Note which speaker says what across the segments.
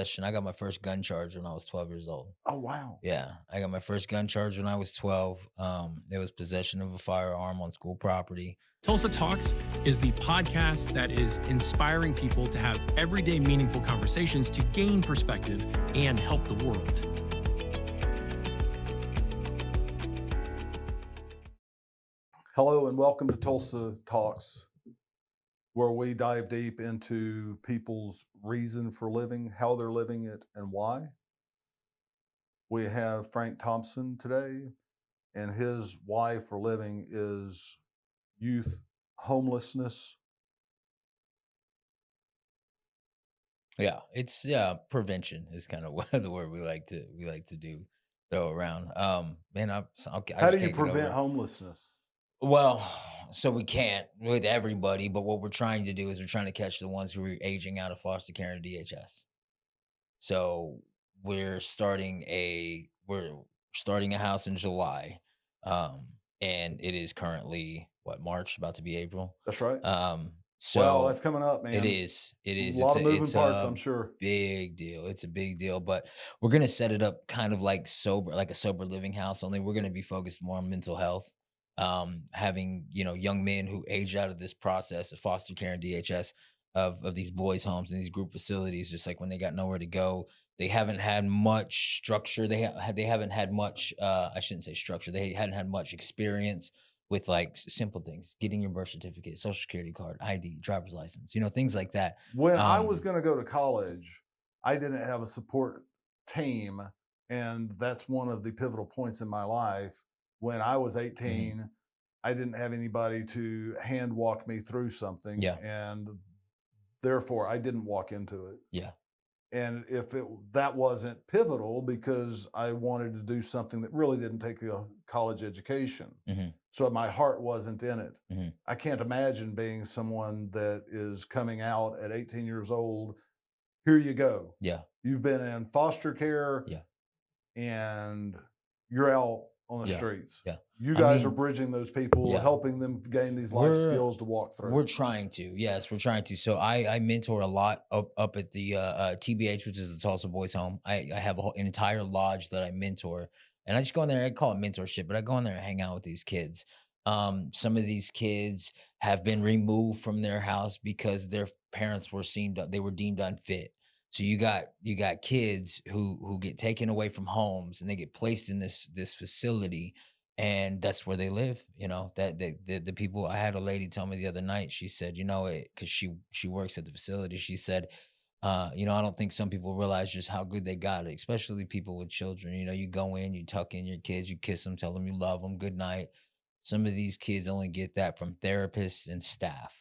Speaker 1: I got my first gun charge when I was 12 years old.
Speaker 2: Oh, wow.
Speaker 1: Yeah, I got my first gun charge when I was 12. It was possession of a firearm on school property.
Speaker 3: Tulsa Talks is the podcast that is inspiring people to have everyday meaningful conversations to gain perspective and help the world.
Speaker 2: Hello and welcome to Tulsa Talks, where we dive deep into people's reason for living, how they're living it, and why. We have Frank Thompson today, and his why for living is youth homelessness.
Speaker 1: Prevention is kind of what the word we like to do throw around. Man, I
Speaker 2: How do
Speaker 1: just
Speaker 2: you
Speaker 1: can't get
Speaker 2: prevent
Speaker 1: over.
Speaker 2: homelessness?
Speaker 1: Well, so we can't with everybody, but what we're trying to do is we're trying to catch the ones who are aging out of foster care and DHS. So we're starting a house in July, and it is currently what, March, about to be April.
Speaker 2: That's right. Wow,
Speaker 1: So
Speaker 2: that's coming up,
Speaker 1: it
Speaker 2: man.
Speaker 1: is it
Speaker 2: A
Speaker 1: is
Speaker 2: lot of moving
Speaker 1: it's
Speaker 2: parts,
Speaker 1: a
Speaker 2: I'm sure.
Speaker 1: big deal. It's a big deal, but we're gonna set it up kind of like a sober living house. Only we're gonna be focused more on mental health. Having young men who age out of this process of foster care and DHS, of these boys' homes and these group facilities, just like when they got nowhere to go, they haven't had much structure. They haven't had much. I shouldn't say structure. They hadn't had much experience with like simple things: getting your birth certificate, social security card, ID, driver's license. Things like that.
Speaker 2: When I was
Speaker 1: Um,
Speaker 2: going to go to college, I didn't have a support team. And that's one of the pivotal points in my life. When I was
Speaker 1: mhm,
Speaker 2: 18, I didn't have anybody to hand walk me through something.
Speaker 1: yeah,
Speaker 2: And therefore, I didn't walk into it.
Speaker 1: yeah,
Speaker 2: And if that wasn't pivotal because I wanted to do something that really didn't take a college education.
Speaker 1: hmm,
Speaker 2: So my heart wasn't in it.
Speaker 1: hmm,
Speaker 2: I can't imagine being someone that is coming out at 18 years old. Here you go.
Speaker 1: yeah,
Speaker 2: You've been in foster care
Speaker 1: yeah,
Speaker 2: and you're out on the
Speaker 1: yeah,
Speaker 2: streets.
Speaker 1: yeah.
Speaker 2: You
Speaker 1: I
Speaker 2: guys are
Speaker 1: mean,
Speaker 2: bridging those people,
Speaker 1: yeah.
Speaker 2: helping them gain these life
Speaker 1: We're
Speaker 2: skills to walk
Speaker 1: we're
Speaker 2: through.
Speaker 1: trying to. Yes, we're trying to. So I mentor a lot up at the TBH, which is the Tulsa Boys Home. I have an entire lodge that I mentor, and I just go in there. I call it mentorship, but I go in there and hang out with these kids. Some of these kids have been removed from their house because their parents were deemed unfit. So you got kids who get taken away from homes and they get placed in this facility, and that's where they live. That the people. I had a lady tell me the other night. She said, it, because she works at the facility. She said, I don't think some people realize just how good they got it, especially people with children. You go in, you tuck in your kids, you kiss them, tell them you love them, good night. Some of these kids only get that from therapists and staff.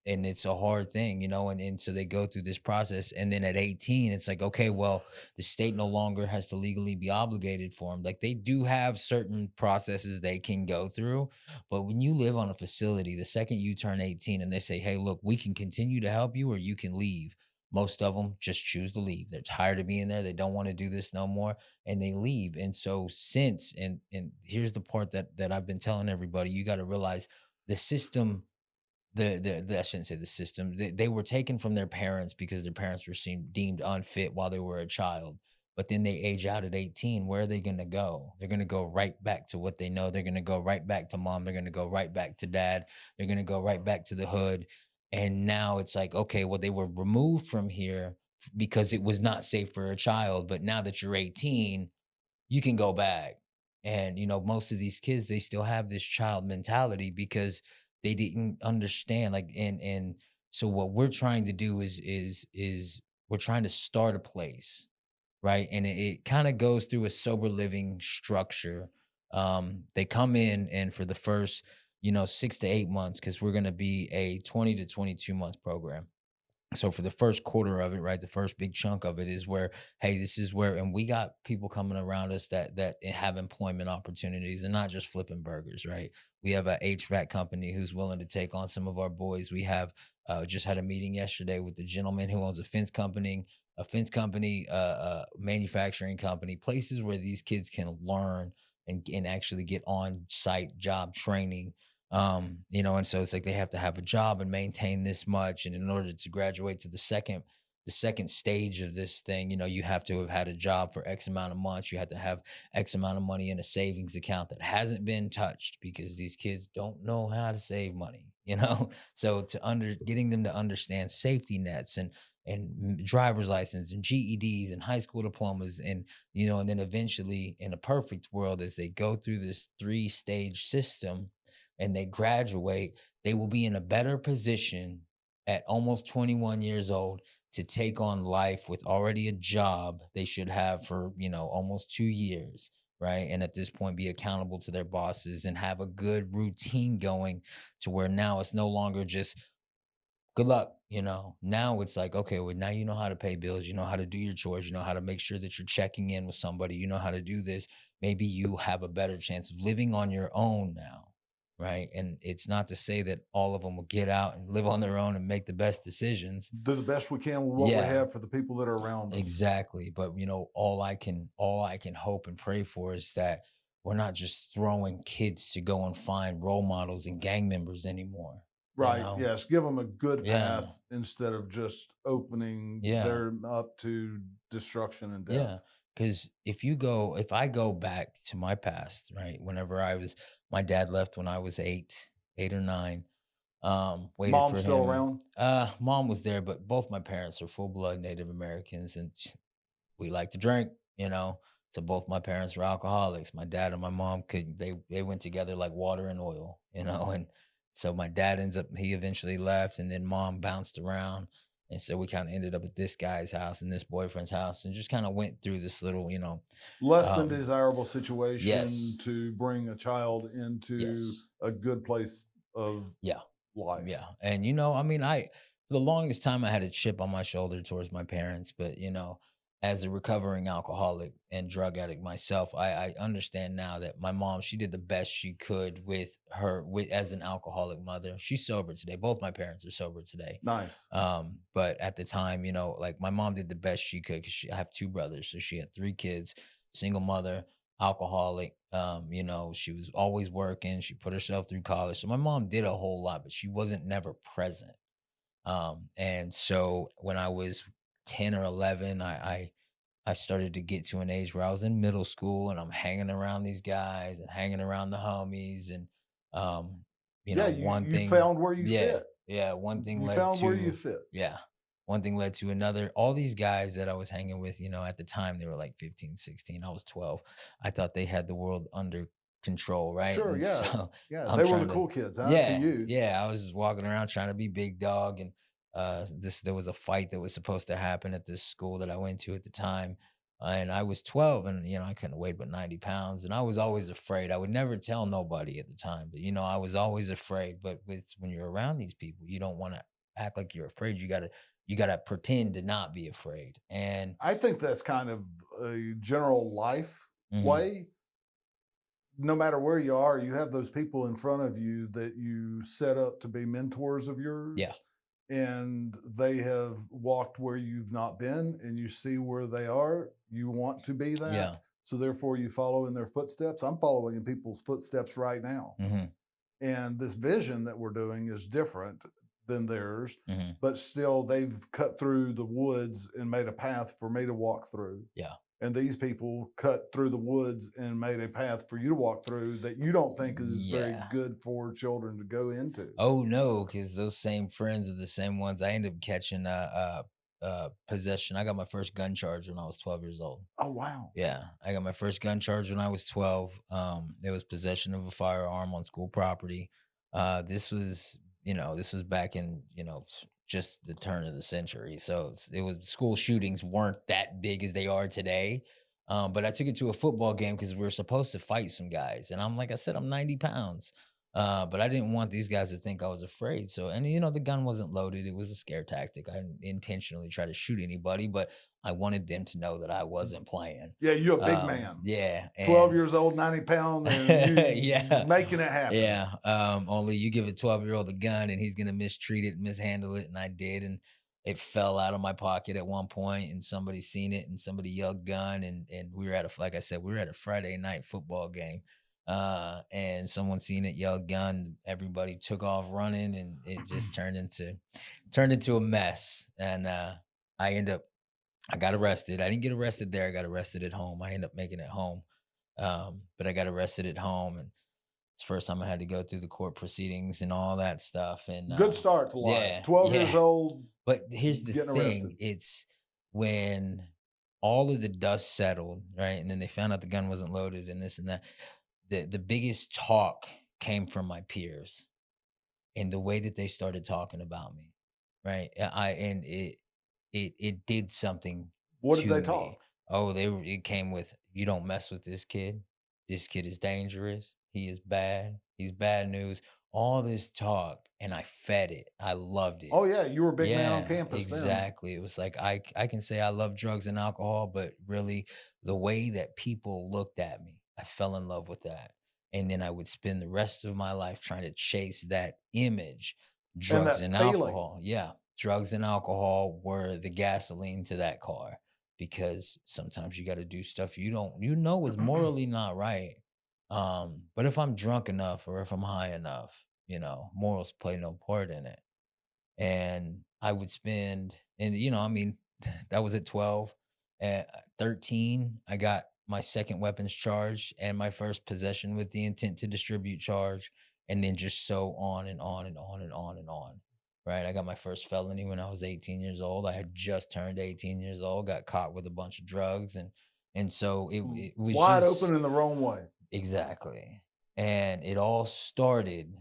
Speaker 1: And it's a hard thing, and so they go through this process, and then at 18 it's like, okay, well, the state no longer has to legally be obligated for them. Like, they do have certain processes they can go through, but when you live on a facility, the second you turn 18 and they say, hey, look, we can continue to help you or you can leave, most of them just choose to leave. They're tired of being there, they don't want to do this no more, and they leave. And so, and here's the part that I've been telling everybody: you got to realize the system, I shouldn't say the system. They were taken from their parents because their parents were deemed unfit while they were a child. But then they age out at 18. Where are they going to go? They're going to go right back to what they know. They're going to go right back to mom. They're going to go right back to dad. They're going to go right back to the hood. And now it's like, okay, well, they were removed from here because it was not safe for a child. But now that you're 18, you can go back. And most of these kids, they still have this child mentality because they didn't understand. Like, and so what we're trying to do is we're trying to start a place, right? And it kind of goes through a sober living structure. They come in, and for the first 6 to 8 months, because we're going to be a 20 to 22 month program. So for the first quarter of it, right, the first big chunk of it is where, hey, this is where, and we got people coming around us that have employment opportunities and not just flipping burgers, right? We have a HVAC company who's willing to take on some of our boys. We have just had a meeting yesterday with the gentleman who owns a manufacturing company, places where these kids can learn and actually get on site job training. And so it's like they have to have a job and maintain this much, and in order to graduate to the second the second stage of this thing, you have to have had a job for X amount of months. You have to have X amount of money in a savings account that hasn't been touched because these kids don't know how to save money. So getting them to understand safety nets and driver's license and GEDs and high school diplomas and then eventually in a perfect world as they go through this three-stage system and they graduate, they will be in a better position at almost 21 years old to take on life with already a job they should have for, almost 2 years. Right. And at this point, be accountable to their bosses and have a good routine going to where now it's no longer just good luck. Now it's like, okay, well, now you know how to pay bills, you know how to do your chores, you know how to make sure that you're checking in with somebody, you know how to do this. Maybe you have a better chance of living on your own now. Right. And it's not to say that all of them will get out and live on their own and make the best decisions.
Speaker 2: Do the best we can with what we
Speaker 1: Yeah,
Speaker 2: have for the people that are around us.
Speaker 1: exactly. But all I can hope and pray for is that we're not just throwing kids to go and find role models and gang members anymore.
Speaker 2: Right. Yes. Give them a good
Speaker 1: Yeah.
Speaker 2: path instead of just opening
Speaker 1: Yeah.
Speaker 2: them up to destruction and
Speaker 1: Yeah,
Speaker 2: death.
Speaker 1: because if I go back to my past, right, my dad left when I was 8 or 9. Waited
Speaker 2: Mom's
Speaker 1: for
Speaker 2: still
Speaker 1: him.
Speaker 2: around?
Speaker 1: Mom was there, but both my parents are full blood Native Americans, and we like to drink. So both my parents were alcoholics. My dad and my mom could they went together like water and oil. And so my dad he eventually left, and then mom bounced around. And so we kind of ended up at this guy's house and this boyfriend's house and just kind of went through this little.
Speaker 2: Less than
Speaker 1: um,
Speaker 2: desirable situation
Speaker 1: yes,
Speaker 2: to bring a child into
Speaker 1: yes,
Speaker 2: a good place of
Speaker 1: yeah.
Speaker 2: life.
Speaker 1: Yeah. And I mean, for the longest time I had a chip on my shoulder towards my parents, but as a recovering alcoholic and drug addict myself, I understand now that my mom, she did the best she could with as an alcoholic mother. She's sober today. Both my parents are sober today.
Speaker 2: Nice.
Speaker 1: But at the time, like my mom did the best she could because I have two brothers. So she had 3 kids, single mother, alcoholic. She was always working. She put herself through college. So my mom did a whole lot, but she wasn't never present. And so when I was 10 or 11, I started to get to an age where I was in middle school and I'm hanging around these guys and hanging around the homies. And,
Speaker 2: Yeah,
Speaker 1: one
Speaker 2: you
Speaker 1: thing,
Speaker 2: found where you
Speaker 1: yeah,
Speaker 2: fit.
Speaker 1: yeah, one thing
Speaker 2: You
Speaker 1: led
Speaker 2: found where you
Speaker 1: to,
Speaker 2: fit.
Speaker 1: yeah, one thing led to another. All these guys that I was hanging with, at the time they were like 15, 16. I was 12. I thought they had the world under control, right?
Speaker 2: Sure,
Speaker 1: And
Speaker 2: yeah.
Speaker 1: so
Speaker 2: Yeah.
Speaker 1: I'm
Speaker 2: They were the
Speaker 1: trying to,
Speaker 2: cool kids, huh? To
Speaker 1: yeah,
Speaker 2: you.
Speaker 1: yeah. I was just walking around trying to be big dog, and there was a fight that was supposed to happen at this school that I went to at the time, and I was 12, and I couldn't weigh but 90 pounds, and I was always afraid. I would never tell nobody at the time, but I was always afraid. But when you're around these people, you don't want to act like you're afraid. You gotta pretend to not be afraid, and
Speaker 2: I think that's kind of a general life
Speaker 1: mhm,
Speaker 2: way. No matter where you are, you have those people in front of you that you set up to be mentors of
Speaker 1: yeah,
Speaker 2: yours, and they have walked where you've not been, and you see where they are. You want to be
Speaker 1: yeah,
Speaker 2: that. So therefore you follow in their footsteps. I'm following in people's footsteps right now.
Speaker 1: hmm,
Speaker 2: And this vision that we're doing is different than theirs,
Speaker 1: hmm,
Speaker 2: but still they've cut through the woods and made a path for me to walk through.
Speaker 1: yeah,
Speaker 2: And these people cut through the woods and made a path for you to walk through that you don't think is very
Speaker 1: yeah.
Speaker 2: good for children to go into.
Speaker 1: Oh no, because those same friends are the same ones I ended up catching. Possession. I got my first gun charge when I was 12 years old.
Speaker 2: Oh, wow.
Speaker 1: Yeah, I got my first gun charge when I was 12. It was possession of a firearm on school property. This was back in, just the turn of the century. So it was school shootings weren't that big as they are today. But I took it to a football game because we were supposed to fight some guys. And I'm like I said, I'm 90 pounds. But I didn't want these guys to think I was afraid. So, and the gun wasn't loaded. It was a scare tactic. I didn't intentionally try to shoot anybody, but I wanted them to know that I wasn't playing.
Speaker 2: Yeah, you're a big man.
Speaker 1: Yeah.
Speaker 2: 12
Speaker 1: And
Speaker 2: years old, 90 pounds, and you
Speaker 1: yeah.
Speaker 2: making it happen.
Speaker 1: Yeah. Only you give a 12-year-old a gun and he's gonna mistreat it, mishandle it. And I did. And it fell out of my pocket at one point and somebody seen it and somebody yelled gun. And we were like I said, we were at a Friday night football game. And someone seen it, yelled gun, everybody took off running, and it just turned into a mess. And I got arrested. I didn't get arrested there. I got arrested at home. I ended up making it home. But I got arrested at home, and it's the first time I had to go through the court proceedings and all that stuff. And
Speaker 2: Good start to life.
Speaker 1: yeah,
Speaker 2: 12 years
Speaker 1: yeah.
Speaker 2: old,
Speaker 1: But here's the
Speaker 2: getting
Speaker 1: thing:
Speaker 2: arrested.
Speaker 1: it's when all of the dust settled, right? And then they found out the gun wasn't loaded, and this and that. The biggest talk came from my peers and the way that they started talking about me, right? And it did something
Speaker 2: What did
Speaker 1: to
Speaker 2: they
Speaker 1: me.
Speaker 2: talk?
Speaker 1: Oh, it came with, you don't mess with this kid. This kid is dangerous. He is bad. He's bad news. All this talk, and I fed it. I loved it.
Speaker 2: Oh yeah, you were a big man on
Speaker 1: Yeah,
Speaker 2: campus then.
Speaker 1: exactly. It was like I can say I love drugs and alcohol, but really the way that people looked at me, I fell in love with that. And then I would spend the rest of my life trying to chase that image.
Speaker 2: And
Speaker 1: Drugs
Speaker 2: that
Speaker 1: and
Speaker 2: feeling.
Speaker 1: alcohol. Yeah. Drugs and alcohol were the gasoline to that car, because sometimes you got to do stuff you is morally not right. But if I'm drunk enough or if I'm high enough, morals play no part in it. And I would spend, and I mean, that was at 12. At 13, I got my second weapons charge and my first possession with the intent to distribute charge, and then just so on and on and on and on and on. Right. I got my first felony when I was 18 years old. I had just turned 18 years old, got caught with a bunch of drugs, and so it was
Speaker 2: Wide
Speaker 1: just
Speaker 2: open in the wrong way.
Speaker 1: exactly. And it all started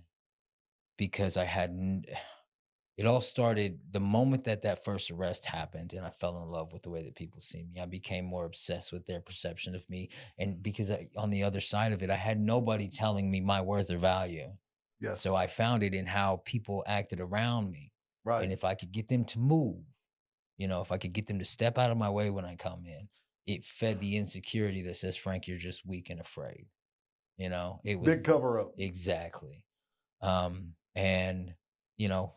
Speaker 1: because it all started the moment that first arrest happened, and I fell in love with the way that people see me. I became more obsessed with their perception of me, and because on the other side of it, I had nobody telling me my worth or value.
Speaker 2: Yes.
Speaker 1: So I found it in how people acted around me.
Speaker 2: Right.
Speaker 1: And if I could get them to move, if I could get them to step out of my way when I come in, it fed the insecurity that says, Frank, you're just weak and afraid. It was
Speaker 2: big cover up.
Speaker 1: Exactly. And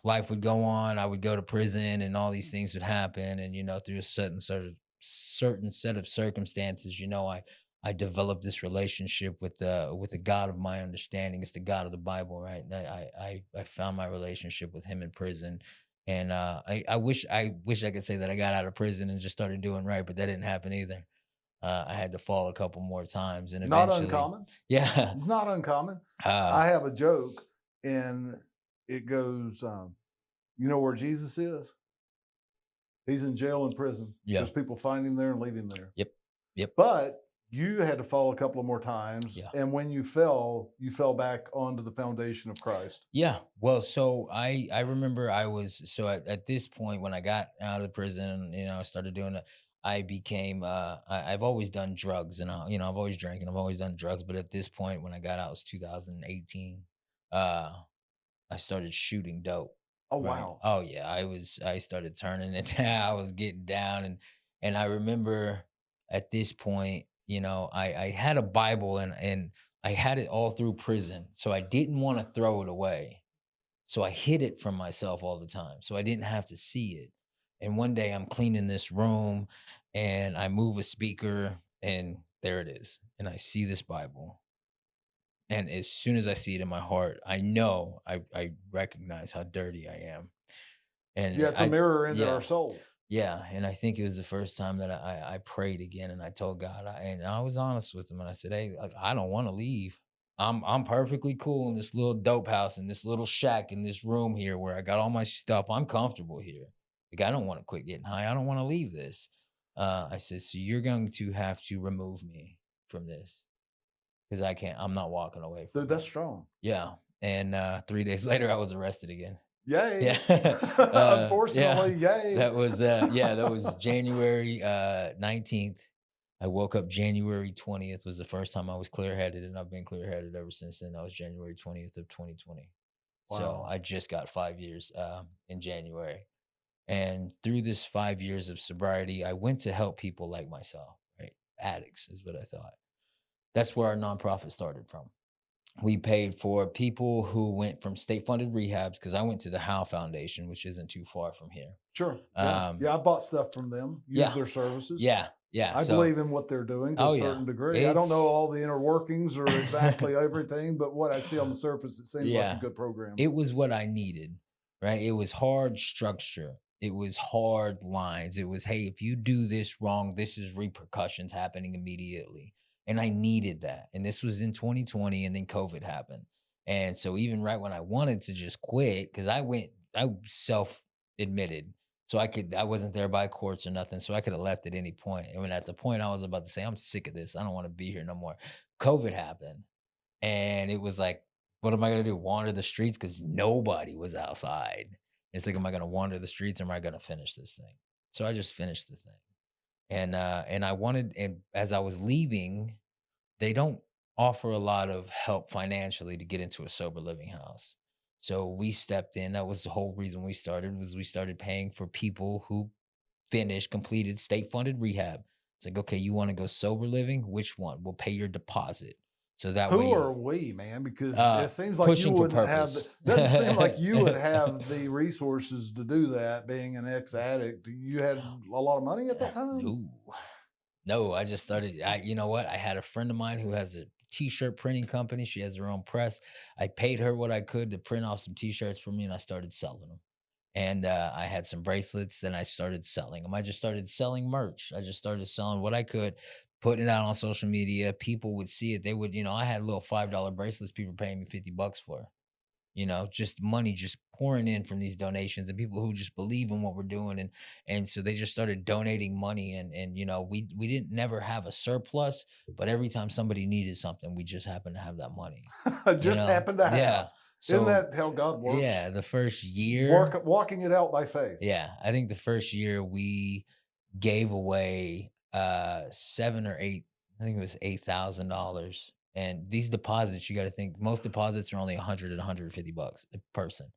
Speaker 1: life would go on. I would go to prison, and all these things would happen. And through a certain set of circumstances, I developed this relationship with the God of my understanding. It's the God of the Bible, right? I found my relationship with Him in prison, and I wish I could say that I got out of prison and just started doing right, but that didn't happen either. I had to fall a couple more times, and eventually,
Speaker 2: not uncommon.
Speaker 1: Yeah,
Speaker 2: not uncommon. I have a joke, and it goes, you know where Jesus is? He's in jail and prison.
Speaker 1: Yeah.
Speaker 2: There's people find him there and leave him there.
Speaker 1: Yep.
Speaker 2: But you had to fall a couple of more times.
Speaker 1: Yeah.
Speaker 2: And when you fell back onto the foundation of Christ.
Speaker 1: Yeah. Well, so I remember at this point when I got out of the prison, I started doing it. I became, I've always done drugs, and I've always drank and I've always done drugs. But at this point, when I got out, it was 2018. I started shooting dope.
Speaker 2: Oh,
Speaker 1: Right?
Speaker 2: wow.
Speaker 1: Oh yeah. I started turning it down. I was getting down, and I remember at this point, I had a Bible, and I had it all through prison. So I didn't want to throw it away. So I hid it from myself all the time, so I didn't have to see it. And one day I'm cleaning this room, and I move a speaker, and there it is. And I see this Bible. And as soon as I see it in my heart, I know I recognize how dirty I am. And
Speaker 2: Yeah, it's a mirror into our souls.
Speaker 1: Yeah. And I think it was the first time that I prayed again, and I told God, and I was honest with him, and I said, hey, like, I don't want to leave. I'm perfectly cool in this little dope house, in this little shack, in this room here where I got all my stuff. I'm comfortable here. Like, I don't want to quit getting high. I don't want to leave this. I said, so you're going to have to remove me from this, because I'm not walking away from
Speaker 2: Dude, that's strong.
Speaker 1: Yeah. And 3 days later, I was arrested again.
Speaker 2: Yay.
Speaker 1: Yeah.
Speaker 2: Unfortunately, yay.
Speaker 1: That was January 19th. I woke up January 20th was the first time I was clear-headed, and I've been clear-headed ever since then. That was January 20th of 2020.
Speaker 2: Wow.
Speaker 1: So I just got 5 years in January. And through this 5 years of sobriety, I went to help people like myself, right? Addicts is what I thought. That's where our nonprofit started from. We paid for people who went from state-funded rehabs, because I went to the Howe Foundation, which isn't too far from here.
Speaker 2: Sure. Yeah, I bought stuff from them, used their services.
Speaker 1: Yeah.
Speaker 2: I believe in what they're doing to a certain degree. I don't know all the inner workings or exactly everything, but what I see on the surface, it seems like a good program.
Speaker 1: It was what I needed, right? It was hard structure. It was hard lines. It was, hey, if you do this wrong, this is repercussions happening immediately. And I needed that. And this was in 2020, and then COVID happened. And so even right when I wanted to just quit, because I self admitted, so I wasn't there by courts or nothing. So I could have left at any point. And when at the point I was about to say, I'm sick of this, I don't want to be here no more. COVID happened. And it was like, what am I gonna do? Wander the streets? Because nobody was outside. It's like, am I gonna wander the streets, or am I gonna finish this thing? So I just finished the thing. And I wanted, and as I was leaving, they don't offer a lot of help financially to get into a sober living house. So we stepped in. That was the whole reason we started, was we started paying for people who finished, completed state funded rehab. It's like, okay, you want to go sober living? Which one? We'll pay your deposit. So that
Speaker 2: Who
Speaker 1: way,
Speaker 2: are we, man? Because it seems like you
Speaker 1: pushing for
Speaker 2: wouldn't have
Speaker 1: purpose.
Speaker 2: doesn't seem like you would have the resources to do that, being an ex-addict. You had a lot of money at that time?
Speaker 1: No, no, I just started. You know what? I had a friend of mine who has a t-shirt printing company. She has her own press. I paid her what I could to print off some t-shirts for me, and I started selling them. And I had some bracelets. Then I started selling them. I just started selling merch. I just started selling what I could, putting it out on social media. People would see it. They would, I had little $5 bracelets. People were paying me $50 for. Just money just pouring in from these donations, and people who just believe in what we're doing. And so they just started donating money. And we didn't never have a surplus, but every time somebody needed something, we just happened to have that money.
Speaker 2: Just happened to have.
Speaker 1: Yeah.
Speaker 2: Isn't
Speaker 1: So
Speaker 2: that how God works?
Speaker 1: yeah, the first year.
Speaker 2: Walking it out by faith.
Speaker 1: Yeah, I think the first year we gave away 7 or 8, I think it was $8,000. And these deposits, you got to think, most deposits are only 100 and $150 a person.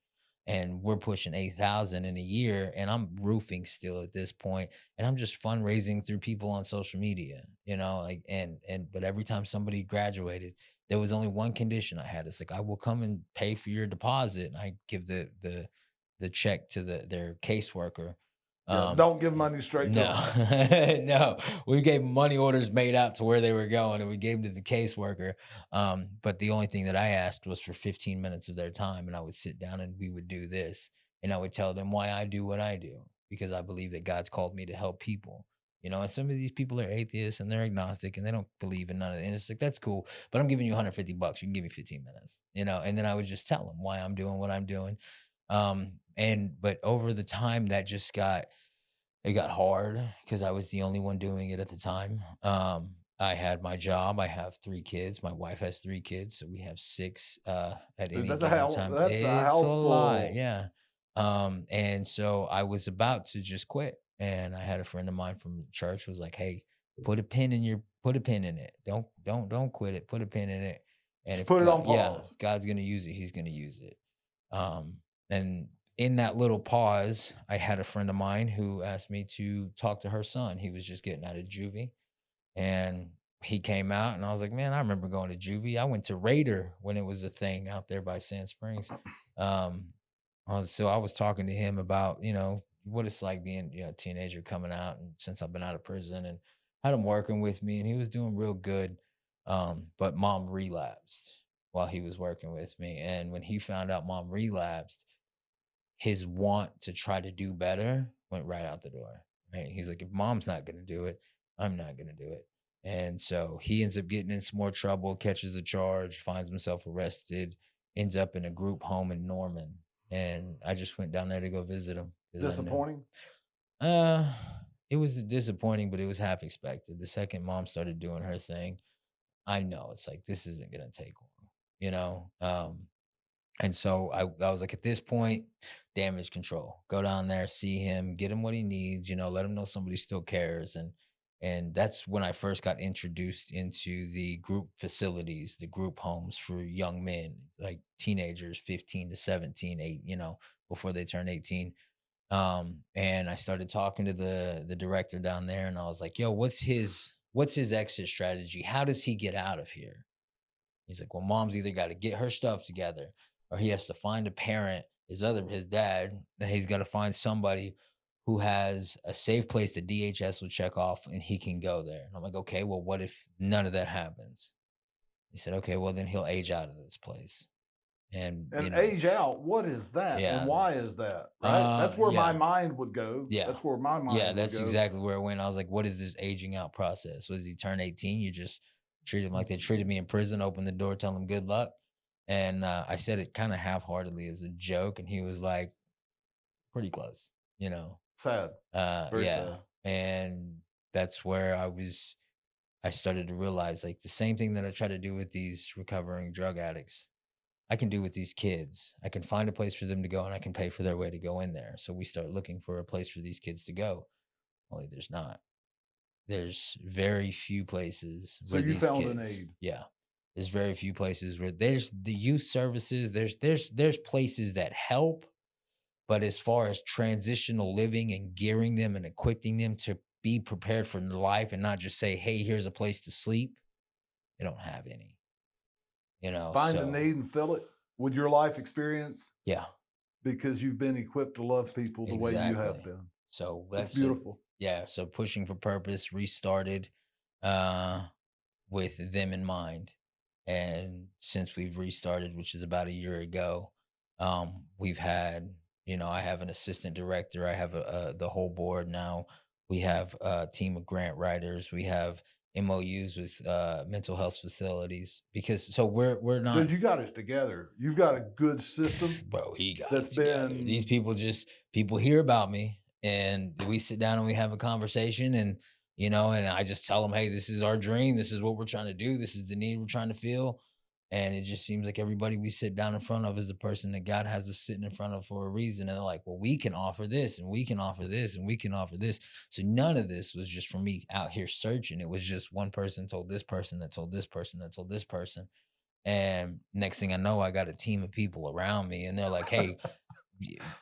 Speaker 1: And we're pushing 8,000 in a year, and I'm roofing still at this point, and I'm just fundraising through people on social media, like, but every time somebody graduated, there was only one condition I had. It's like, I will come and pay for your deposit, and I give the check to their caseworker.
Speaker 2: Yeah, don't give money straight to
Speaker 1: them. No, we gave money orders made out to where they were going, and we gave them to the caseworker. But the only thing that I asked was for 15 minutes of their time, and I would sit down and we would do this, and I would tell them why I do what I do, because I believe that God's called me to help people. And some of these people are atheists and they're agnostic and they don't believe in none of it. And it's like, that's cool, but I'm giving you $150. You can give me 15 minutes, and then I would just tell them why I'm doing what I'm doing. But over the time, that just got hard, because I was the only one doing it at the time. I had my job. I have 3 kids. My wife has 3 kids, so we have 6 at any
Speaker 2: That's
Speaker 1: given time.
Speaker 2: That's
Speaker 1: It's
Speaker 2: a house
Speaker 1: a
Speaker 2: full.
Speaker 1: lot, yeah. And so I was about to just quit, and I had a friend of mine from church was like, "Hey, put a pin in it. Don't quit it. Put a pin in it. And
Speaker 2: Just
Speaker 1: if
Speaker 2: put it on
Speaker 1: yeah,
Speaker 2: pause."
Speaker 1: God's gonna use it, He's gonna use it." And in that little pause, I had a friend of mine who asked me to talk to her son. He was just getting out of juvie, and he came out, and I was like, man, I remember going to juvie. I went to Raider when it was a thing out there by Sand Springs. So I was talking to him about, what it's like being, a teenager coming out, and since I've been out of prison, and had him working with me, and he was doing real good. But mom relapsed while he was working with me. And when he found out mom relapsed, his want to try to do better went right out the door. Right? He's like, if mom's not going to do it, I'm not going to do it. And so he ends up getting in some more trouble, catches a charge, finds himself arrested, ends up in a group home in Norman. And I just went down there to go visit him.
Speaker 2: Disappointing?
Speaker 1: It was disappointing, but it was half expected. The second mom started doing her thing, I know it's like, this isn't going to take long, and so I was like, at this point, damage control. Go down there, see him, get him what he needs, let him know somebody still cares. And that's when I first got introduced into the group facilities, the group homes for young men, like teenagers, 15 to 17, 8, before they turn 18. And I started talking to the director down there, and I was like, yo, what's his exit strategy? How does he get out of here? He's like, well, mom's either got to get her stuff together, or he has to find a parent, his dad, and he's got to find somebody who has a safe place that DHS will check off, and he can go there. And I'm like, okay, well, what if none of that happens? He said, okay, well, then he'll age out of this place. And
Speaker 2: And age out, what is that? And
Speaker 1: yeah,
Speaker 2: why is that? Right? That's where my
Speaker 1: yeah,
Speaker 2: mind would go.
Speaker 1: yeah,
Speaker 2: That's where my
Speaker 1: yeah.
Speaker 2: mind would
Speaker 1: That's
Speaker 2: go.
Speaker 1: exactly where it went. I was like, what is this aging out process? Was he turn 18? You just treat him like they treated me in prison, open the door, tell him good luck. And I said it kind of half-heartedly as a joke, and he was like, pretty close, you know.
Speaker 2: Sad. Very
Speaker 1: Yeah.
Speaker 2: sad.
Speaker 1: And that's where I started to realize like the same thing that I try to do with these recovering drug addicts, I can do with these kids. I can find a place for them to go and I can pay for their way to go in there. So we start looking for a place for these kids to go. Only there's not. There's very few places
Speaker 2: So
Speaker 1: where
Speaker 2: you
Speaker 1: these
Speaker 2: found a
Speaker 1: kids,
Speaker 2: need.
Speaker 1: yeah. There's very few places where there's the youth services, there's places that help, but as far as transitional living and gearing them and equipping them to be prepared for life and not just say, "Hey, here's a place to sleep," they don't have any. You know,
Speaker 2: Find a
Speaker 1: so
Speaker 2: need and fill it with your life experience
Speaker 1: yeah,
Speaker 2: because you've been equipped to love people the way you have
Speaker 1: exactly.
Speaker 2: been.
Speaker 1: So
Speaker 2: It's
Speaker 1: that's
Speaker 2: beautiful.
Speaker 1: yeah. So pushing for purpose restarted uh, with them in mind, and since we've restarted, which is about a year ago, we've had I have an assistant director. I have the whole board now. We have a team of grant writers. We have MOUs with mental health facilities because so we're not
Speaker 2: Dude, you got it together. You've got a good system
Speaker 1: bro, he got
Speaker 2: that's
Speaker 1: it together. These
Speaker 2: been
Speaker 1: people hear about me and we sit down and we have a conversation and and I just tell them, hey, this is our dream. This is what we're trying to do. This is the need we're trying to fill. And it just seems like everybody we sit down in front of is the person that God has us sitting in front of for a reason. And they're like, well, we can offer this and we can offer this and we can offer this. So none of this was just for me out here searching. It was just one person told this person that told this person that told this person. And next thing I know, I got a team of people around me, and they're like, "Hey,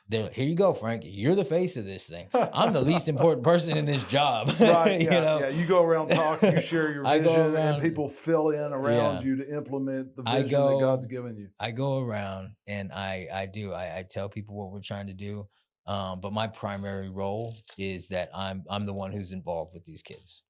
Speaker 1: they're here you go, Frank. You're the face of this thing. I'm the least important person in this job."
Speaker 2: right.
Speaker 1: you
Speaker 2: Yeah.
Speaker 1: know,
Speaker 2: Yeah. You go around talking, you share your
Speaker 1: I go
Speaker 2: vision, and
Speaker 1: around,
Speaker 2: people fill in around
Speaker 1: yeah.
Speaker 2: you to implement the
Speaker 1: I
Speaker 2: vision that God's
Speaker 1: go,
Speaker 2: given you.
Speaker 1: I go around, and I tell people what we're trying to do. But my primary role is that I'm the one who's involved with these kids.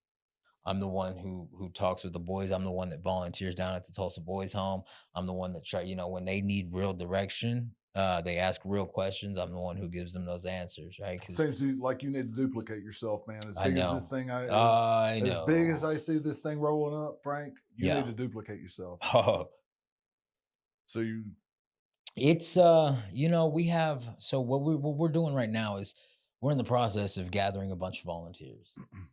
Speaker 1: I'm the one who talks with the boys. I'm the one that volunteers down at the Tulsa Boys Home. I'm the one that when they need real direction, they ask real questions. I'm the one who gives them those answers, right? Because
Speaker 2: Seems like you need to duplicate yourself, man. As
Speaker 1: I
Speaker 2: big as this
Speaker 1: know,
Speaker 2: thing,
Speaker 1: I
Speaker 2: as big as
Speaker 1: know,
Speaker 2: I see this thing rolling up, Frank, you need
Speaker 1: yeah.
Speaker 2: to duplicate yourself.
Speaker 1: Oh,
Speaker 2: So you,
Speaker 1: it's we have so what we're doing right now is we're in the process of gathering a bunch of volunteers,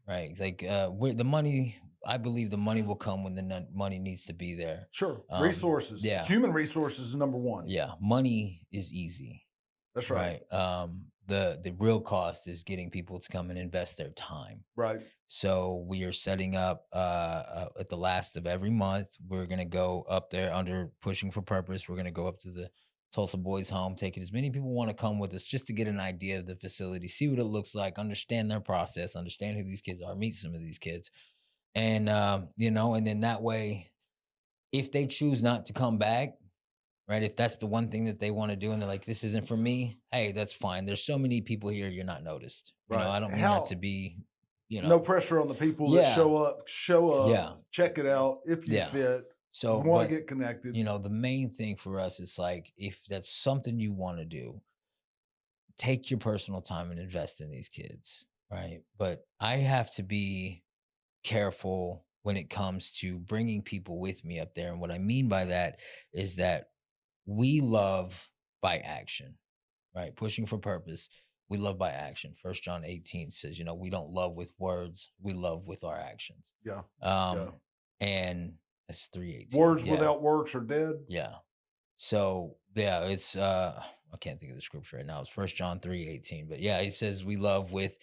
Speaker 1: right? Like the money. I believe the money will come when the money needs to be there.
Speaker 2: sure, resources,
Speaker 1: Yeah,
Speaker 2: human resources is number one.
Speaker 1: yeah. Money is easy.
Speaker 2: That's right.
Speaker 1: Right. The real cost is getting people to come and invest their time.
Speaker 2: Right.
Speaker 1: So we are setting up at the last of every month. We're gonna go up there under pushing for purpose. We're gonna go up to the Tulsa Boys Home, take it as many people want to come with us just to get an idea of the facility, see what it looks like, understand their process, understand who these kids are, meet some of these kids, and and then that way, if they choose not to come back, right? If that's the one thing that they want to do and they're like, this isn't for me, hey, that's fine. There's so many people here, you're not noticed.
Speaker 2: Right.
Speaker 1: I don't mean that to be,
Speaker 2: no pressure on the people that
Speaker 1: yeah,
Speaker 2: show up,
Speaker 1: yeah,
Speaker 2: check it out. If you
Speaker 1: yeah.
Speaker 2: fit,
Speaker 1: So,
Speaker 2: you want
Speaker 1: but
Speaker 2: to get connected.
Speaker 1: the main thing for us is like, if that's something you want to do, take your personal time and invest in these kids, right? But I have to be careful when it comes to bringing people with me up there. And what I mean by that is that we love by action, right? Pushing for purpose. We love by action. 1 John 18 says, we don't love with words, we love with our actions.
Speaker 2: Yeah.
Speaker 1: Um, and it's 3:18.
Speaker 2: Words without works are dead.
Speaker 1: Yeah. So yeah, it's I can't think of the scripture right now. It's 1 John 3:18. But yeah, he says we love with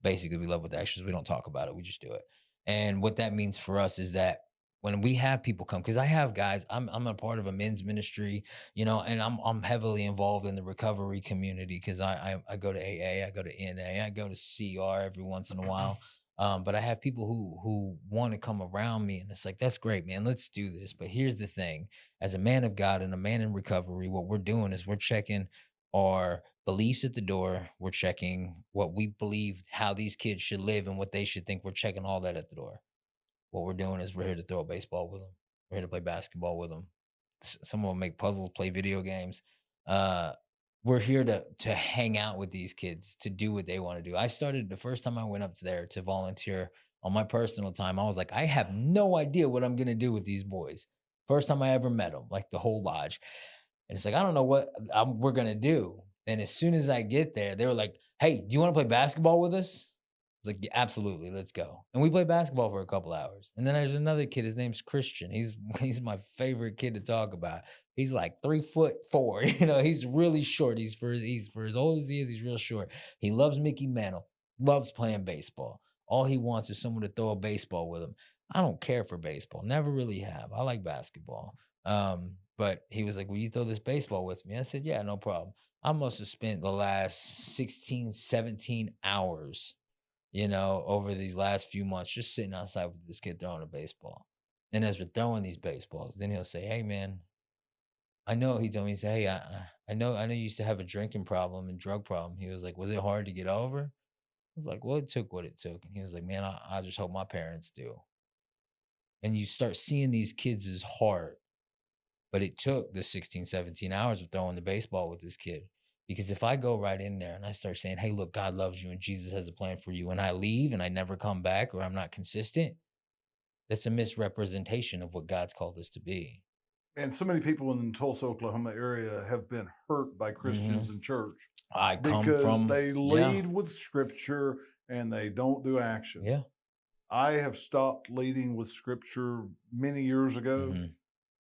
Speaker 1: actions. We don't talk about it, we just do it. And what that means for us is that when we have people come, because I have guys, I'm a part of a men's ministry, and I'm heavily involved in the recovery community because I go to AA, I go to NA, I go to CR every once in a while. But I have people who want to come around me, and it's like, that's great, man. Let's do this. But here's the thing: as a man of God and a man in recovery, what we're doing is we're checking our beliefs at the door. We're checking what we believe, how these kids should live, and what they should think. We're checking all that at the door. What we're doing is we're here to throw a baseball with them. We're here to play basketball with them. some of them make puzzles, play video games. Uh, we're here to hang out with these kids, to do what they want to do. I started the first time I went up there to volunteer on my personal time. I was like, I have no idea what I'm gonna do with these boys. First time I ever met them, like the whole lodge. And it's like, I don't know what we're gonna do. And as soon as I get there, they were like, "Hey, do you want to play basketball with us?" It's like, "Yeah, absolutely, let's go." And we played basketball for a couple hours. And then there's another kid. His name's Christian. He's my favorite kid to talk about. He's like 3'4". He's really short. He's for as old as he is. He's real short. He loves Mickey Mantle. Loves playing baseball. All he wants is someone to throw a baseball with him. I don't care for baseball. Never really have. I like basketball. But he was like, "Will you throw this baseball with me?" I said, "Yeah, no problem." I must have spent the last 16, 17 hours, over these last few months, just sitting outside with this kid throwing a baseball. And as we're throwing these baseballs, then he'll say, "Hey, man, I know." He told me, he said, "Hey, I know you used to have a drinking problem and drug problem." He was like, "Was it hard to get over?" I was like, "Well, it took what it took." And he was like, "Man, I just hope my parents do." And you start seeing these kids' heart. But it took the 16, 17 hours of throwing the baseball with this kid. Because if I go right in there and I start saying, "Hey, look, God loves you and Jesus has a plan for you," and I leave and I never come back, or I'm not consistent, that's a misrepresentation of what God's called us to be.
Speaker 2: And so many people in the Tulsa, Oklahoma area have been hurt by
Speaker 1: Hmm.
Speaker 2: Christians in church
Speaker 1: I come
Speaker 2: because
Speaker 1: from,
Speaker 2: they
Speaker 1: yeah,
Speaker 2: lead with scripture and they don't do action.
Speaker 1: yeah.
Speaker 2: I have stopped leading with scripture many years ago
Speaker 1: Hmm.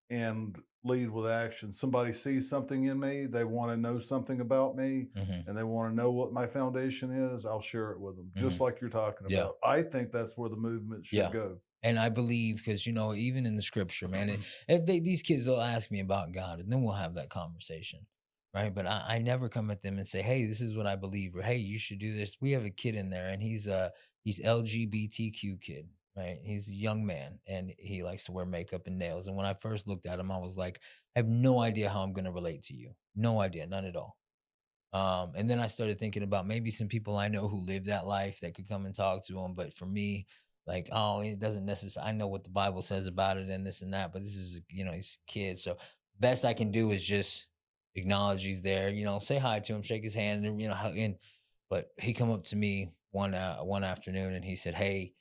Speaker 2: and lead with action. Somebody sees something in me, they want to know something about me,
Speaker 1: Hmm.
Speaker 2: and they want to know what my foundation is, I'll share it with them,
Speaker 1: Hmm.
Speaker 2: just like you're talking
Speaker 1: Yeah.
Speaker 2: about. I think that's where the movement should
Speaker 1: Yeah.
Speaker 2: go.
Speaker 1: And I believe, because, even in the scripture, man, these kids will ask me about God, and then we'll have that conversation. Right. But I never come at them and say, "Hey, this is what I believe," or "Hey, you should do this." We have a kid in there, and he's LGBTQ kid. Right. He's a young man and he likes to wear makeup and nails. And when I first looked at him, I was like, I have no idea how I'm going to relate to you. No idea. None at all. And then I started thinking about maybe some people I know who live that life that could come and talk to him. But for me, like, oh, it doesn't necessarily, I know what the Bible says about it and this and that, but this is, he's a kid. So best I can do is just acknowledge he's there, say hi to him, shake his hand, and, but he come up to me one afternoon and he said, "Hey,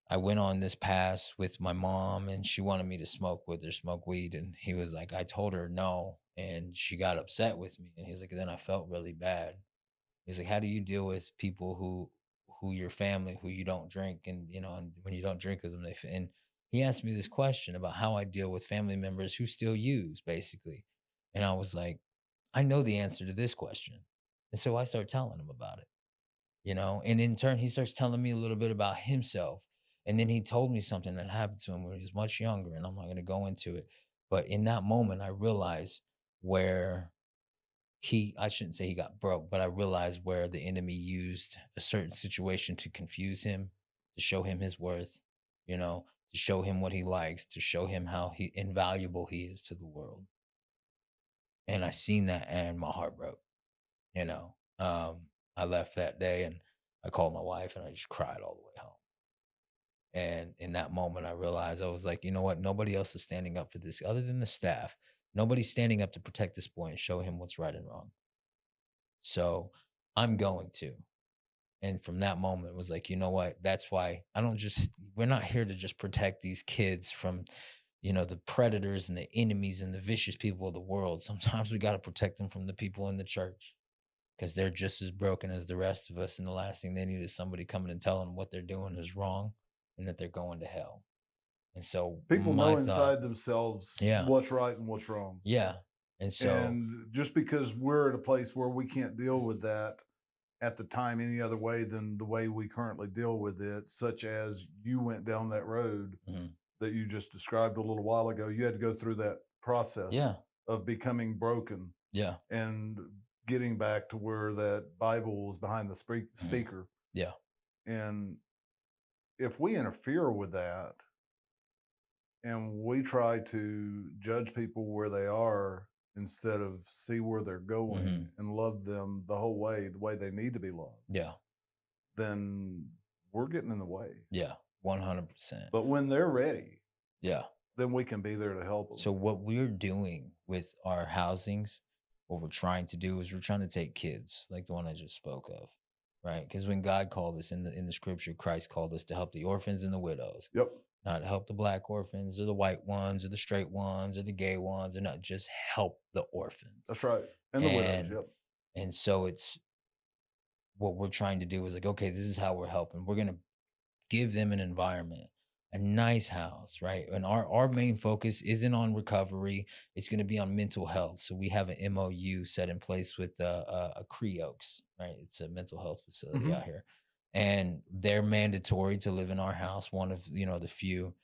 Speaker 1: I went on this pass with my mom and she wanted me to smoke with her, smoke weed." And he was like, "I told her no. And she got upset with me." And he's like, "Then I felt really bad." He's like, "How do you deal with people who your family, who you don't drink, and and when you don't drink with them, and he asked me this question about how I deal with family members who still use, basically. And I was like, I know the answer to this question. And so I start telling him about it, and in turn, he starts telling me a little bit about himself. And then he told me something that happened to him when he was much younger, and I'm not going to go into it. But in that moment, I realized where I shouldn't say he got broke, but I realized where the enemy used a certain situation to confuse him, to show him his worth, to show him what he likes, to show him how invaluable he is to the world. And I seen that and my heart broke, you know. I left that day and I called my wife and I just cried all the way home. And in that moment, I realized, I was like, you know what? Nobody else is standing up for this other than the staff. Nobody's standing up to protect this boy and show him what's right and wrong. So I'm going to. And from that moment, it was like, you know what? That's why we're not here to just protect these kids from, the predators and the enemies and the vicious people of the world. Sometimes we got to protect them from the people in the church because they're just as broken as the rest of us. And the last thing they need is somebody coming and telling them what they're doing is wrong and that they're going to hell. And so
Speaker 2: People
Speaker 1: my
Speaker 2: know
Speaker 1: thought,
Speaker 2: inside themselves
Speaker 1: yeah,
Speaker 2: what's right and what's wrong.
Speaker 1: yeah. And so,
Speaker 2: And just because we're at a place where we can't deal with that at the time any other way than the way we currently deal with it, such as you went down that road
Speaker 1: mhm,
Speaker 2: that you just described a little while ago, you had to go through that process
Speaker 1: yeah,
Speaker 2: of becoming broken
Speaker 1: yeah,
Speaker 2: and getting back to where that Bible was behind the
Speaker 1: mhm,
Speaker 2: speaker.
Speaker 1: yeah,
Speaker 2: And if we interfere with that and we try to judge people where they are instead of see where they're going
Speaker 1: mhm,
Speaker 2: and love them the way they need to be loved,
Speaker 1: yeah,
Speaker 2: then we're getting in the way.
Speaker 1: yeah, 100%.
Speaker 2: But when they're ready,
Speaker 1: Yeah.
Speaker 2: then we can be there to help them.
Speaker 1: So what we're doing with our housings, what we're trying to do is we're trying to take kids like the one I just spoke of, right? Because when God called us in the scripture, Christ called us to help the orphans and the widows,
Speaker 2: Yep.
Speaker 1: not help the black orphans or the white ones or the straight ones or the gay ones, or not, just help the orphans.
Speaker 2: That's right. And the widows. Yep.
Speaker 1: And so it's what we're trying to do is like, okay, this is how we're helping. We're going to give them an environment, a nice house, right? And our main focus isn't on recovery. It's going to be on mental health. So we have an MOU set in place with Creoaks, right? It's a mental health facility out here. And they're mandatory to live in our house. One of, the few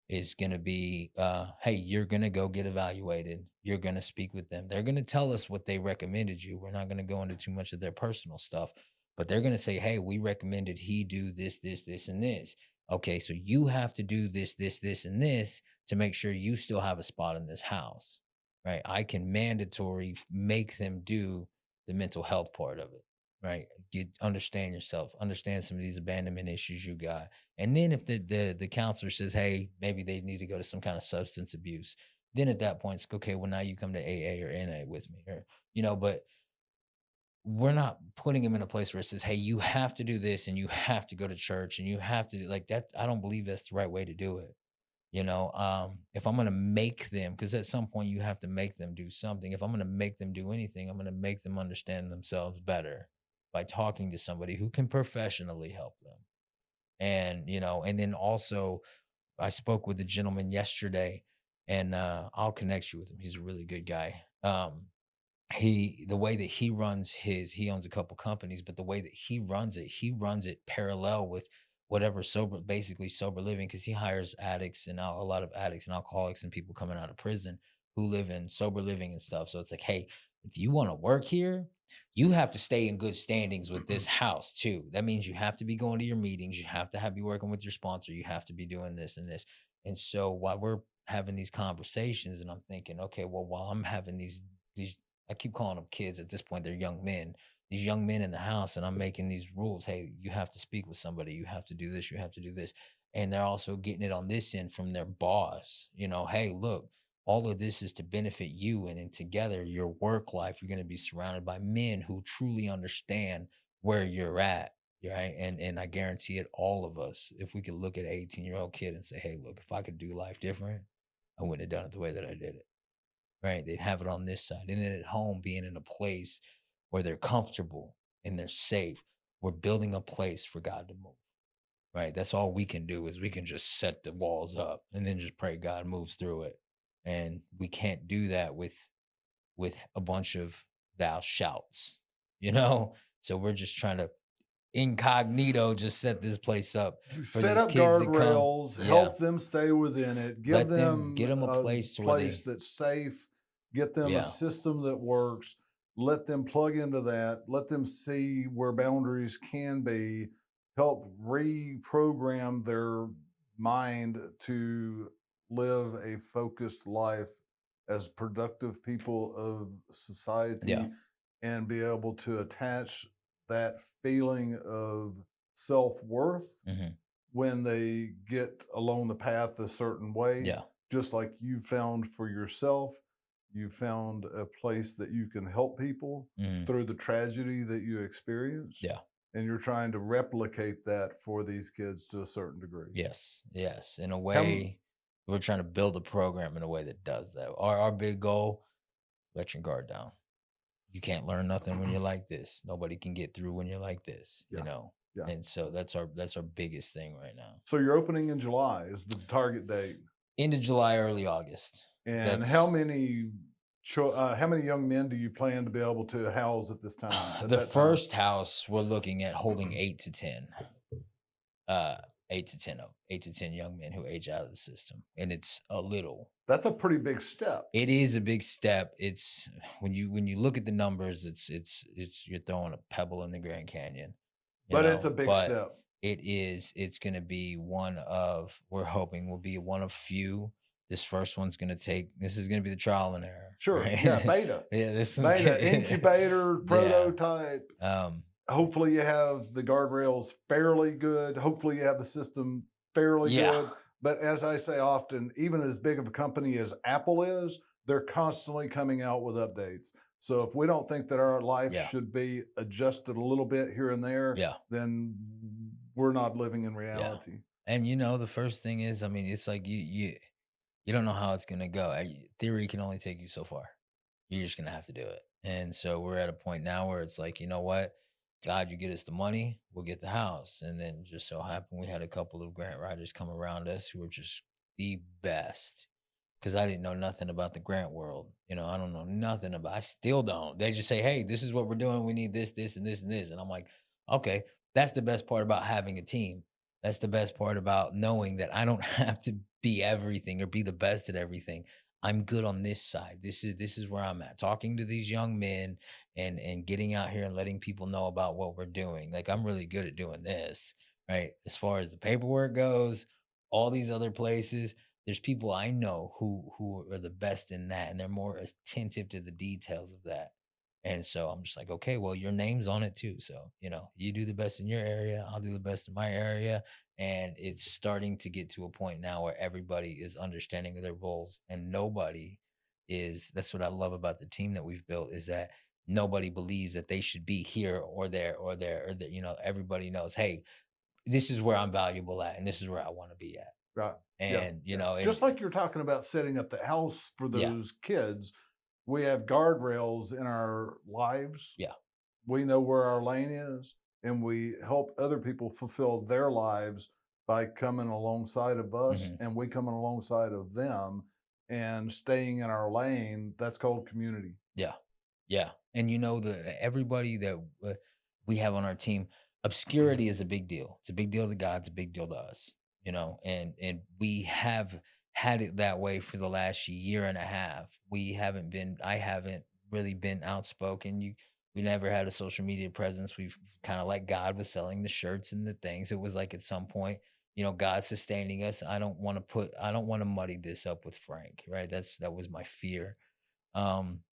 Speaker 1: is going to be, hey, you're going to go get evaluated. You're going to speak with them. They're going to tell us what they recommended you. We're not going to go into too much of their personal stuff, but they're going to say, hey, we recommended he do this, this, this, and this. Okay, so you have to do this, this, this, and this to make sure you still have a spot in this house, right? I can mandatory make them do the mental health part of it, right? Understand yourself, understand some of these abandonment issues you got. And then if the counselor says, hey, maybe they need to go to some kind of substance abuse, then at that point, it's okay, well, now you come to AA or NA with me, or, but we're not putting them in a place where it says, hey, you have to do this and you have to go to church and you have to do like that. I don't believe that's the right way to do it. If I'm going to make them, because at some point you have to make them do something. If I'm going to make them do anything, I'm going to make them understand themselves better by talking to somebody who can professionally help them. And, and then also I spoke with a gentleman yesterday, and I'll connect you with him. He's a really good guy. The way that he runs he owns a couple companies, but the way that he runs it parallel with whatever basically sober living, because he hires addicts and a lot of addicts and alcoholics and people coming out of prison who live in sober living and stuff. So it's like, hey, if you want to work here, you have to stay in good standings with this house too. That means you have to be going to your meetings. You have to be working with your sponsor. You have to be doing this and this. And so while we're having these conversations, and I'm thinking, okay, well, while I'm having these, I keep calling them kids. At this point, they're young men. These young men in the house, and I'm making these rules. Hey, you have to speak with somebody. You have to do this. You have to do this. And they're also getting it on this end from their boss. Hey, look, all of this is to benefit you. And then together, your work life, you're going to be surrounded by men who truly understand where you're at. Right. And I guarantee it, all of us, if we could look at an 18-year-old kid and say, hey, look, if I could do life different, I wouldn't have done it the way that I did it. Right. They'd have it on this side. And then at home, being in a place where they're comfortable and they're safe, we're building a place for God to move. Right. That's all we can do, is we can just set the walls up and then just pray God moves through it. And we can't do that with a bunch of thou shouts, So we're just trying to incognito just set this place up.
Speaker 2: Set up guardrails, help them stay within it, get them a place that's safe, get them a system that works, let them plug into that, let them see where boundaries can be, help reprogram their mind to live a focused life as productive people of society, and be able to attach that feeling of self-worth when they get along the path a certain way. Just like you found for yourself, you found a place that you can help people through the tragedy that you experienced. And you're trying to replicate that for these kids to a certain degree.
Speaker 1: Yes. In a way, we're trying to build a program in a way that does that. Our big goal, let your guard down. You can't learn nothing when you're like this. Nobody can get through when you're like this, And so that's our biggest thing right now.
Speaker 2: So you're opening in July is the target date.
Speaker 1: End of July, early August.
Speaker 2: And how many young men do you plan to be able to house at this time?
Speaker 1: The first house, we're looking at holding 8 to 10. 8 to 10 young men who age out of the system. And it's a little.
Speaker 2: That's a pretty big step.
Speaker 1: It is a big step. It's when you look at the numbers, it's you're throwing a pebble in the Grand Canyon.
Speaker 2: But it's a big step.
Speaker 1: It's going to be we're hoping will be one of few. This first one's going to this is going to be the trial and error.
Speaker 2: Sure. Right? Yeah. Beta.
Speaker 1: This
Speaker 2: beta incubator prototype. Hopefully you have the guardrails fairly good. Hopefully you have the system fairly good. But as I say often, even as big of a company as Apple is, they're constantly coming out with updates. So if we don't think that our life
Speaker 1: Yeah.
Speaker 2: should be adjusted a little bit here and there,
Speaker 1: Yeah.
Speaker 2: then we're not living in
Speaker 1: Yeah.
Speaker 2: reality.
Speaker 1: And the first thing is, I mean, it's like you don't know how it's gonna go. Theory can only take you so far. You're just gonna have to do it. And so we're at a point now where it's like, you know what? God, you get us the money, we'll get the house. And then just so happened we had a couple of grant writers come around us who were just the best. Cause I didn't know nothing about the grant world. I don't know nothing about I still don't. They just say, hey, this is what we're doing. We need this, this, and this, and this. And I'm like, okay, that's the best part about having a team. That's the best part about knowing that I don't have to be everything or be the best at everything. I'm good on this side. This is where I'm at. Talking to these young men and getting out here and letting people know about what we're doing. Like I'm really good at doing this, right? As far as the paperwork goes, all these other places, there's people I know who are the best in that, and they're more attentive to the details of that. And so I'm just like, okay, well, your name's on it too. So, you do the best in your area, I'll do the best in my area. And it's starting to get to a point now where everybody is understanding their roles and that's what I love about the team that we've built is that nobody believes that they should be here or there or there or that, everybody knows, hey, this is where I'm valuable at and this is where I want to be at.
Speaker 2: Right. Yeah.
Speaker 1: And,
Speaker 2: Yeah.
Speaker 1: and
Speaker 2: Just like you're talking about setting up the house for
Speaker 1: yeah,
Speaker 2: those kids, we have guardrails in our lives.
Speaker 1: yeah.
Speaker 2: We know where our lane is, and we help other people fulfill their lives by coming alongside of us,
Speaker 1: Mhm.
Speaker 2: and we coming alongside of them and staying in our lane. That's called community.
Speaker 1: Yeah. Yeah. And everybody that we have on our team, obscurity is a big deal. It's a big deal to God. It's a big deal to us, and we have had it that way for the last year and a half. I haven't really been outspoken. We never had a social media presence. We've kind of like God was selling the shirts and the things. It was like at some point, God sustaining us. I don't want to muddy this up with Frank, right? That was my fear. Um,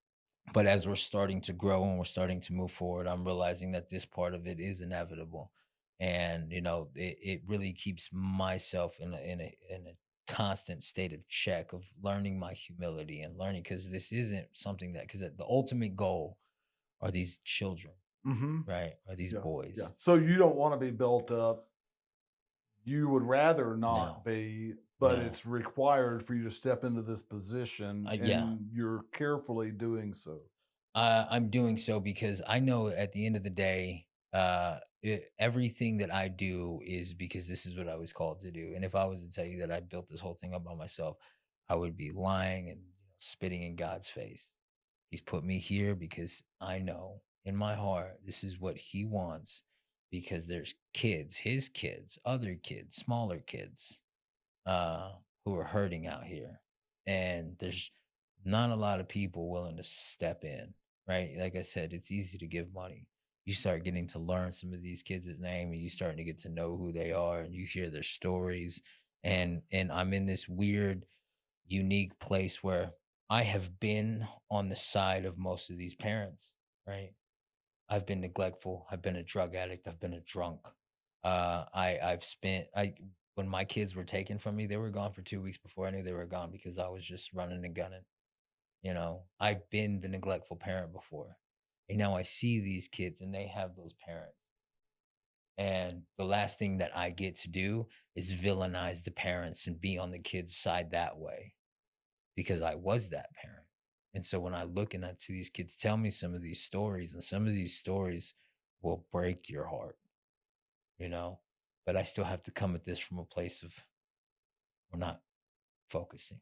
Speaker 1: but as we're starting to grow and we're starting to move forward, I'm realizing that this part of it is inevitable. And, it really keeps myself in a constant state of check of learning my humility and learning because this isn't something because the ultimate goal are these children,
Speaker 2: Mm-hmm.
Speaker 1: right? Are these
Speaker 2: Yeah.
Speaker 1: boys.
Speaker 2: So you don't want to be built up. You would rather not
Speaker 1: No,
Speaker 2: be, but
Speaker 1: no.
Speaker 2: it's required for you to step into this position,
Speaker 1: Yeah.
Speaker 2: and you're carefully doing so.
Speaker 1: I'm doing so because I know at the end of the day, everything that I do is because this is what I was called to do. And if I was to tell you that I built this whole thing up by myself, I would be lying and spitting in God's face. He's put me here because I know in my heart this is what He wants. Because there's kids, His kids, other kids, smaller kids uh, who are hurting out here. And there's not a lot of people willing to step in, right? Like I said, it's easy to give money. You start getting to learn some of these kids' name and you starting to get to know who they are and you hear their stories. And I'm in this weird, unique place where I have been on the side of most of these parents, right? I've been neglectful. I've been a drug addict. I've been a drunk. I've spent I when my kids were taken from me, they were gone for 2 weeks before I knew they were gone because I was just running and gunning. I've been the neglectful parent before, and now I see these kids and they have those parents. And the last thing that I get to do is villainize the parents and be on the kids' side that way because I was that parent. And so when I look and I see these kids tell me some of these stories, and some of these stories will break your heart, you know, but I still have to come at this from a place of we're not focusing,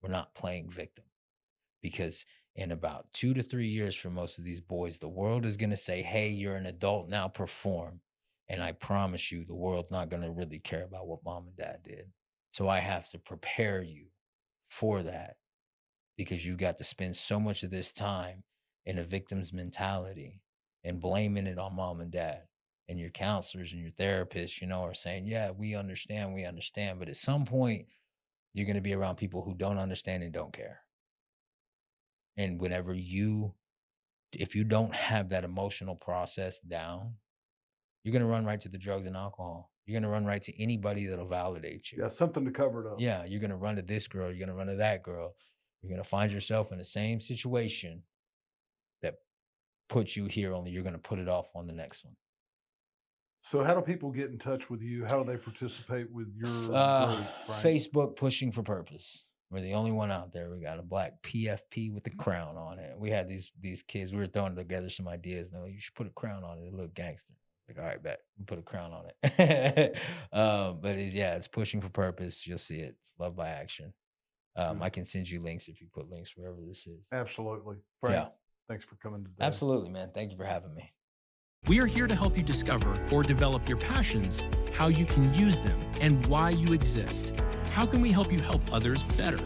Speaker 1: we're not playing victim. Because in about 2 to 3 years for most of these boys, the world is going to say, hey, you're an adult now, perform. And I promise you, the world's not going to really care about what mom and dad did. So I have to prepare you for that because you got to spend so much of this time in a victim's mentality and blaming it on mom and dad. And your counselors and your therapists, are saying, yeah, we understand, we understand. But at some point, you're going to be around people who don't understand and don't care. And if you don't have that emotional process down, you're going to run right to the drugs and alcohol. You're going to run right to anybody that'll validate you.
Speaker 2: Yeah, something to cover it up.
Speaker 1: Yeah, you're going to run to this girl. You're going to run to that girl. You're going to find yourself in the same situation that put you here, only you're going to put it off on the next one.
Speaker 2: So how do people get in touch with you? How do they participate with your group, Frank?
Speaker 1: Facebook, Pushing for Purpose. We're the only one out there. We got a black PFP with the crown on it. We had these kids. We were throwing together some ideas. No, you should put a crown on it. It look gangster. Like, all right, bet. We put a crown on it. But it's Pushing for Purpose. You'll see it. It's Love by Action. I can send you links if you put links wherever this is.
Speaker 2: Absolutely. Frank, thanks for coming today.
Speaker 1: Absolutely, man. Thank you for having me.
Speaker 3: We are here to help you discover or develop your passions, how you can use them, and why you exist. How can we help you help others better?